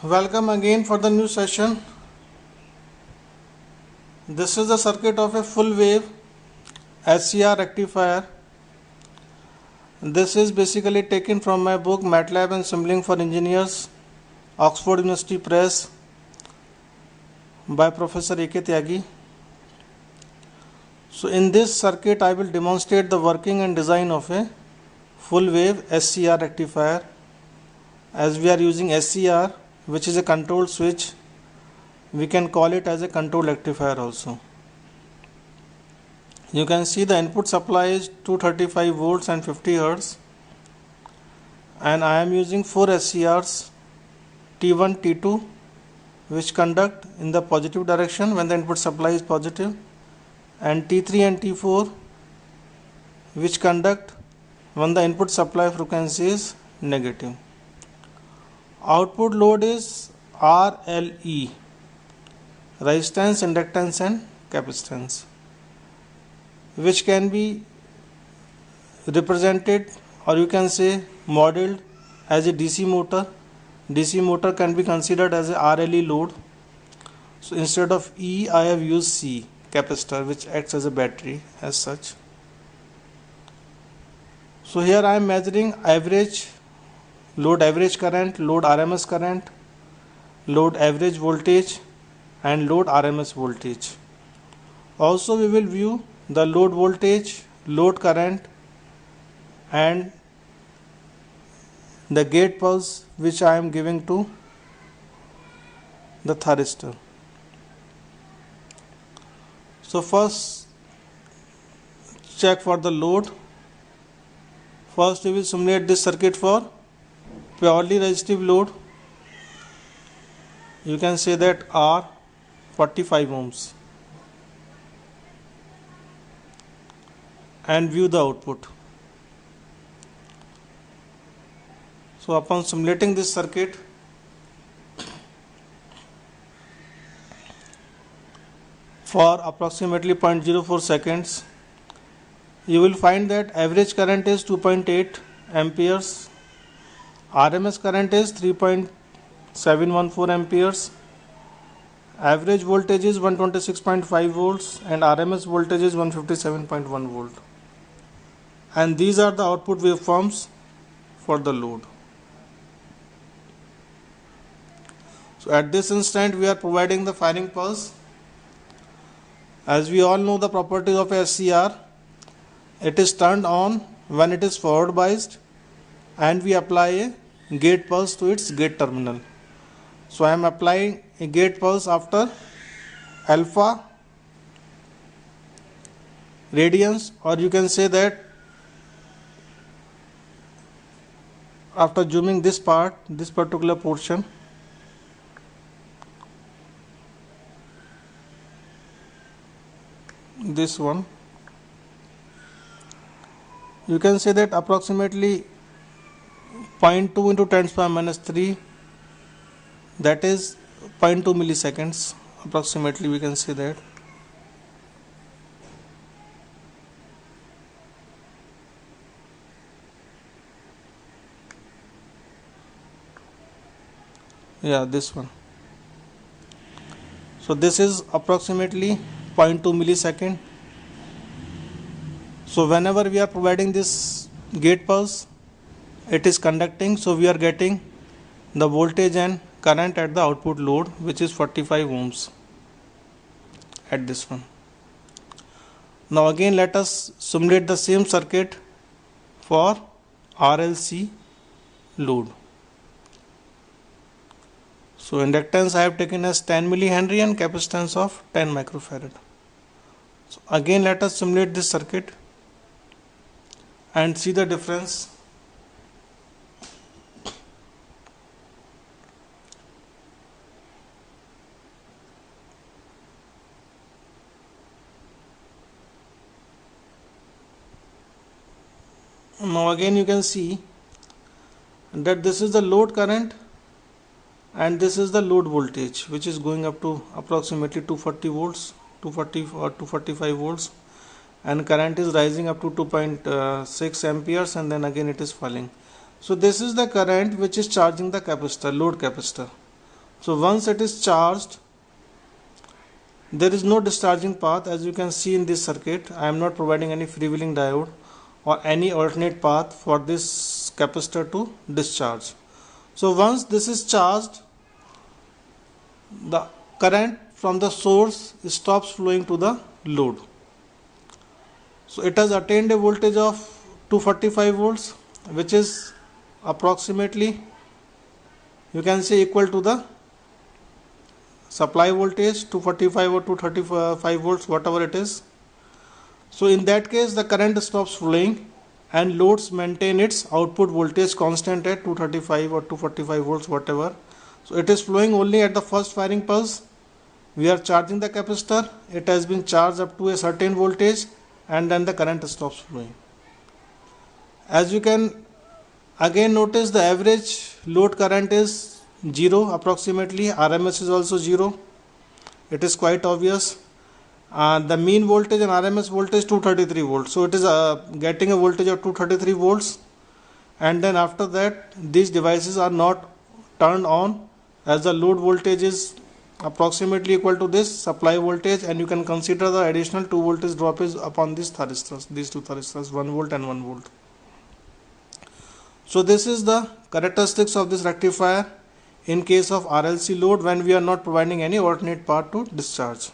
Welcome again for the new session. This is the circuit of a full wave SCR rectifier. This is basically taken from my book MATLAB and Assembling for Engineers, Oxford University Press by Professor A.K. Tyagi. So in this circuit I will demonstrate the working and design of a full wave SCR rectifier. As we are using SCR, which is a control switch, we can call it as a control rectifier also. You can see the input supply is 235 volts and 50 Hz, and I am using 4 SCRs T1, T2, which conduct in the positive direction when the input supply is positive, and T3 and T4, which conduct when the input supply frequency is negative. Output load is RLE, resistance, inductance and capacitance, which can be represented, or you can say modeled, as a DC motor. DC motor can be considered as a RLE load. So instead of E I have used C, capacitor, which acts as a battery as such. So here I am measuring average load, average current, load RMS current, load average voltage and load RMS voltage. Also we will view the load voltage, load current and the gate pulse which I am giving to the thyristor. So first check for the load. First we will simulate this circuit for purely resistive load. You can say that R 45 ohms, and view the output. So upon simulating this circuit, for approximately 0.04 seconds, you will find that average current is 2.8 amperes, RMS current is 3.714 amperes, average voltage is 126.5 volts and RMS voltage is 157.1 volt. And these are the output waveforms for the load. So at this instant we are providing the firing pulse. As we all know the properties of SCR, it is turned on when it is forward biased and we apply a gate pulse to its gate terminal. So I am applying a gate pulse after alpha radians, or you can say that after zooming this part, this particular portion, this one, you can say that approximately 0.2 into 10 to the power minus 3, that is 0.2 milliseconds approximately, we can say that. Yeah, this one. So this is approximately 0.2 millisecond. So whenever we are providing this gate pulse, it is conducting, so we are getting the voltage and current at the output load, which is 45 ohms at this one. Now again let us simulate the same circuit for RLC load. So inductance I have taken as 10 millihenry and capacitance of 10 microfarad. So again let us simulate this circuit and see the difference. Now again you can see that this is the load current and this is the load voltage, which is going up to approximately 240 volts, 240 or 245 volts, and current is rising up to 2.6 amperes and then again it is falling. So this is the current which is charging the capacitor, load capacitor. So once it is charged, there is no discharging path. As you can see in this circuit, I am not providing any freewheeling diode or any alternate path for this capacitor to discharge. So once this is charged, the current from the source stops flowing to the load. So it has attained a voltage of 245 volts, which is approximately, you can say, equal to the supply voltage, 245 or 235 volts, whatever it is. So in that case, the current stops flowing and loads maintain its output voltage constant at 235 or 245 volts, whatever. So it is flowing only at the first firing pulse. We are charging the capacitor, it has been charged up to a certain voltage, and then the current stops flowing. As you can again notice, the average load current is 0 approximately. RMS is also 0. It is quite obvious. The mean voltage and RMS voltage 233 volts. So it is getting a voltage of 233 volts, and then after that these devices are not turned on, as the load voltage is approximately equal to this supply voltage, and you can consider the additional 2 voltage drop is upon these thyristors, these two thyristors, 1 volt and 1 volt. So this is the characteristics of this rectifier in case of RLC load when we are not providing any alternate path to discharge.